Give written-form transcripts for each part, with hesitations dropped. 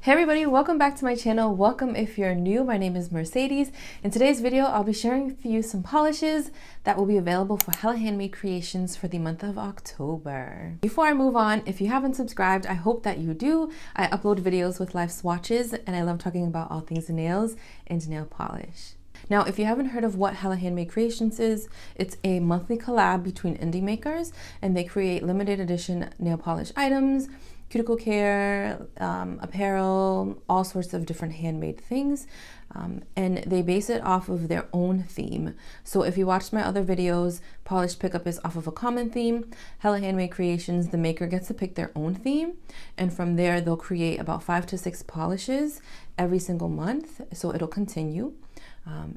Hey everybody, welcome back to my channel. Welcome if you're new. My name is Mercedes. In today's video, I'll be sharing with you some polishes that will be available for Hella Handmade creations for the month of October. Before I move on, if you haven't subscribed, I hope that you do. I upload videos with live swatches and I love talking about all things nails and nail polish. Now, if you haven't heard of what Hella Handmade Creations is, it's a monthly collab between indie makers and they create limited edition nail polish items, cuticle care, apparel, all sorts of different handmade things. And they base it off of their own theme. So if you watched my other videos, Polish Pickup is off of a common theme. Hella Handmade Creations, the maker gets to pick their own theme. And from there, they'll create about 5 to 6 polishes every single month. So it'll continue.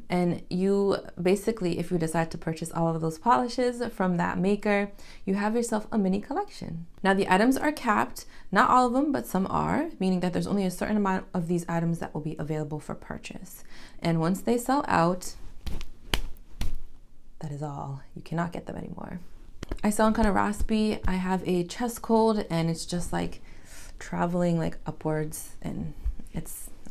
And you basically, if you decide to purchase all of those polishes from that maker, you have yourself a mini collection. Now the items are capped, not all of them, but some are, meaning that there's only a certain amount of these items that will be available for purchase. And once they sell out, that is all. You cannot get them anymore. I sound kind of raspy. I have a chest cold and it's just like traveling like upwards and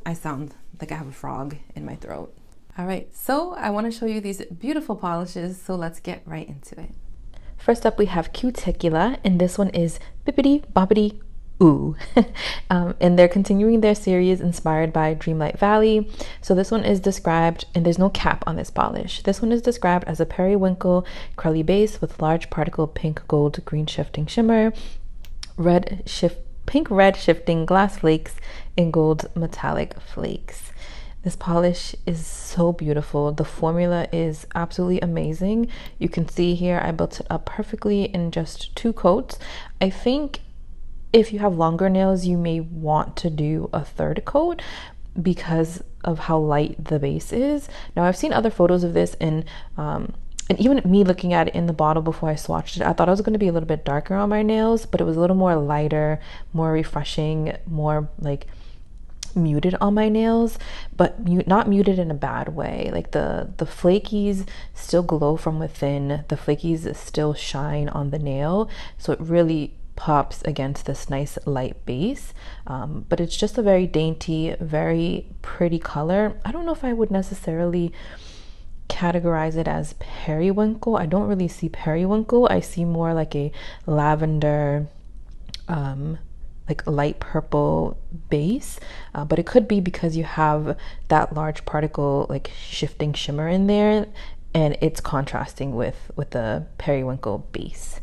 I sound like I have a frog in my throat. All right, so I want to show you these beautiful polishes, so let's get right into it. First up, we have Cuticula, and this one is Bippity Boppity Ooh. And they're continuing their series inspired by Dreamlight Valley. So this one is described, and there's no cap on this polish. This one is described as a periwinkle curly base with large particle pink, gold, green shifting shimmer, pink, red shifting glass flakes, and gold metallic flakes. This polish is so beautiful. The formula is absolutely amazing. You can see here I built it up perfectly in just 2 coats. I think if you have longer nails, you may want to do a 3rd coat because of how light the base is. Now I've seen other photos of this and even me looking at it in the bottle before I swatched it, I thought it was going to be a little bit darker on my nails, but it was a little more lighter, more refreshing, more like muted on my nails, but not muted in a bad way. Like the flakies still glow from within, the flakies still shine on the nail, so it really pops against this nice light base. But it's just a very dainty, very pretty color. I don't know if I would necessarily categorize it as periwinkle. I don't really see periwinkle. I see more like a lavender, like light purple base, but it could be because you have that large particle like shifting shimmer in there and it's contrasting with the periwinkle base.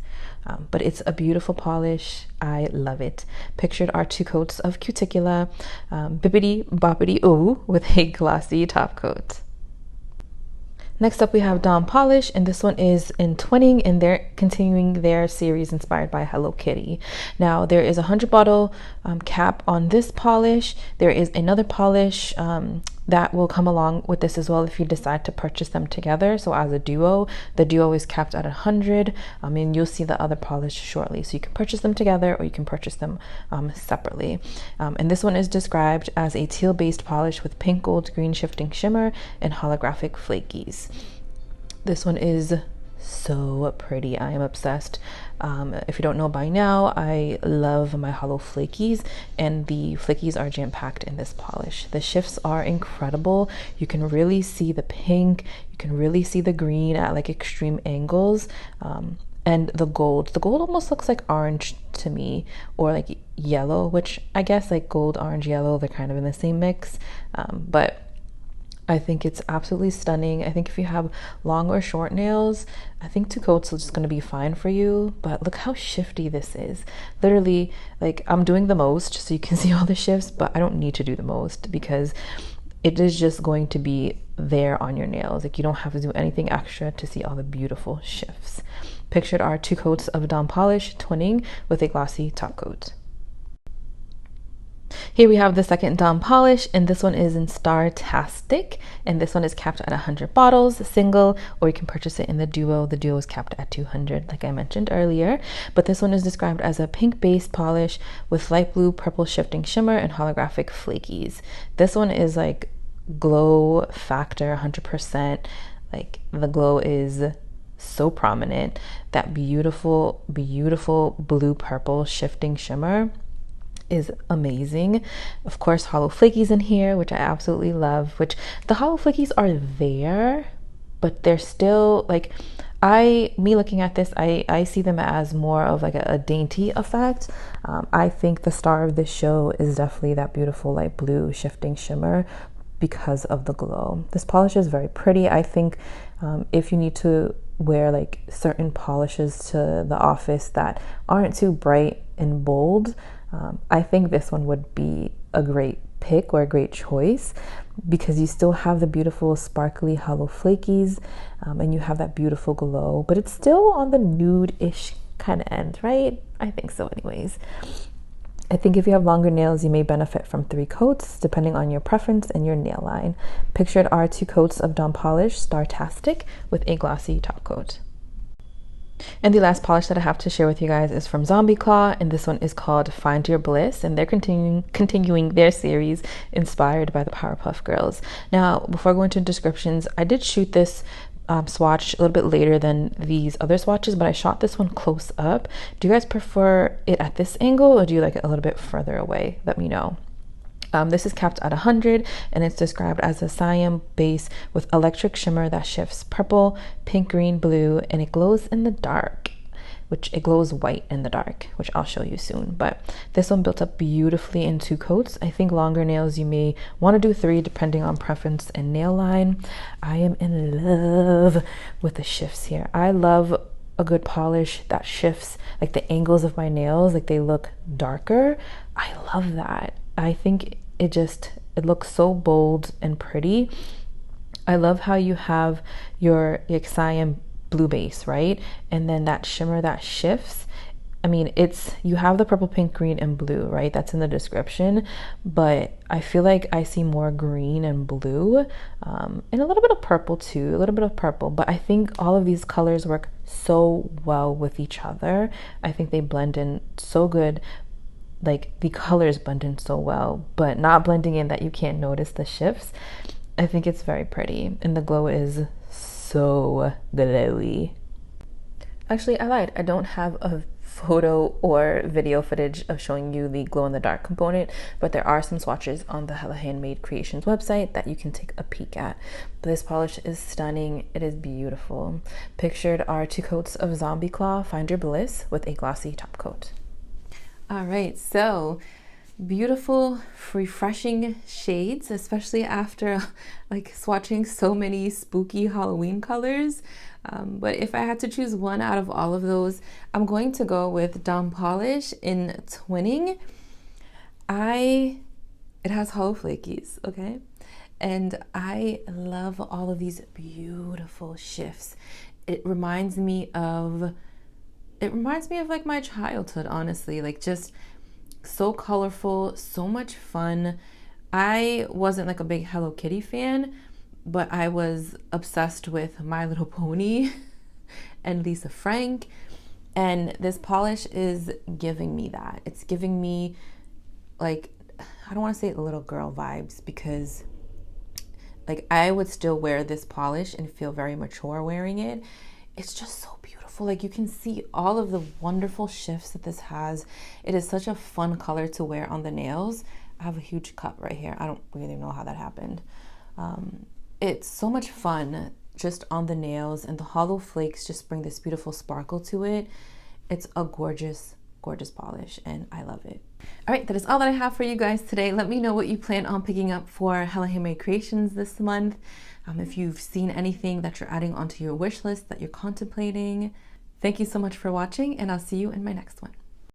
But it's a beautiful polish. I love it. Pictured are 2 coats of Cuticula, Bippity Boppity Ooh, with a glossy top coat. Next up we have Dawn Polish, and this one is in twinning, and they're continuing their series inspired by Hello Kitty. Now there is a 100 bottle cap on this polish. There is another polish that will come along with this as well if you decide to purchase them together. So as a duo, the duo is capped at 100, and you'll see the other polish shortly. So you can purchase them together or you can purchase them separately. And this one is described as a teal-based polish with pink, gold, green shifting shimmer and holographic flakies. This one is so pretty. I am obsessed. If you don't know by now, I love my hollow flakies, and the flakies are jam-packed in this polish. The shifts are incredible. You can really see the pink, you can really see the green at like extreme angles, and the gold almost looks like orange to me, or like yellow, which I guess like gold, orange, yellow, they're kind of in the same mix, but I think it's absolutely stunning. I think if you have long or short nails, I think 2 coats is just going to be fine for you. But look how shifty this is. Literally, like I'm doing the most so you can see all the shifts, but I don't need to do the most because it is just going to be there on your nails. Like you don't have to do anything extra to see all the beautiful shifts. Pictured are 2 coats of Dawn Polish twinning with a glossy top coat. Here we have the second Dawn Polish, and this one is in Startastic, and this one is capped at 100 bottles, single, or you can purchase it in the duo. The duo is capped at 200, like I mentioned earlier, but this one is described as a pink base polish with light blue, purple shifting shimmer and holographic flakies. This one is like glow factor 100%. Like the glow is so prominent. That beautiful, beautiful blue purple shifting shimmer is amazing. Of course, hollow flakies in here, which I absolutely love, which the hollow flakies are there, but they're still like, me looking at this, I see them as more of like a dainty effect. I think the star of this show is definitely that beautiful light blue shifting shimmer because of the glow. This polish is very pretty. I think if you need to wear like certain polishes to the office that aren't too bright and bold, I think this one would be a great pick or a great choice, because you still have the beautiful sparkly hollow flakies, and you have that beautiful glow, but it's still on the nude-ish kind of end, right? I think so anyways. I think if you have longer nails, you may benefit from 3 coats, depending on your preference and your nail line. Pictured are 2 coats of Dawn Polish Startastic with a glossy top coat. And the last polish that I have to share with you guys is from Zombie Claw, and this one is called Find Your Bliss, and they're continuing their series inspired by the Powerpuff Girls. Now, before I go into descriptions, I did shoot this swatch a little bit later than these other swatches, but I shot this one close up. Do you guys prefer it at this angle, or do you like it a little bit further away? Let me know. This is capped at 100, and it's described as a cyan base with electric shimmer that shifts purple, pink, green, blue, and it glows in the dark, which it glows white in the dark, which I'll show you soon. But this one built up beautifully in 2 coats. I think longer nails, you may want to do 3 depending on preference and nail line. I am in love with the shifts here. I love a good polish that shifts like the angles of my nails, like they look darker. I love that. I think it looks so bold and pretty. I love how you have your cyan blue base, right? And then that shimmer that shifts. I mean, you have the purple, pink, green, and blue, right? That's in the description, but I feel like I see more green and blue, and a little bit of purple too, a little bit of purple, but I think all of these colors work so well with each other. I think they blend in so good. Like the colors blend in so well, but not blending in that you can't notice the shifts. I think it's very pretty, and the glow is so glowy. Actually, I lied. I don't have a photo or video footage of showing you the glow in the dark component, but there are some swatches on the Hella Handmade Creations website that you can take a peek at. But this polish is stunning. It is beautiful. Pictured are 2 coats of Zombie Claw Find Your Bliss with a glossy top coat. All right, so beautiful, refreshing shades, especially after like swatching so many spooky Halloween colors. But if I had to choose one out of all of those, I'm going to go with Dawn Polish in Twinning. It has hollow flakies, okay? And I love all of these beautiful shifts. It reminds me of like my childhood, honestly, like just so colorful, so much fun. I wasn't like a big Hello Kitty fan, but I was obsessed with My Little Pony and Lisa Frank, and this polish is giving me that. It's giving me like, I don't want to say little girl vibes, because like I would still wear this polish and feel very mature wearing it. It's just so beautiful. Like you can see all of the wonderful shifts that this has. It is such a fun color to wear on the nails. I have a huge cut right here. I don't really know how that happened. It's so much fun just on the nails, and the hollow flakes just bring this beautiful sparkle to it. It's a gorgeous, gorgeous polish, and I love it. All right, that is all that I have for you guys today. Let me know what you plan on picking up for Hella Handmade Creations this month. If you've seen anything that you're adding onto your wish list that you're contemplating. Thank you so much for watching, and I'll see you in my next one.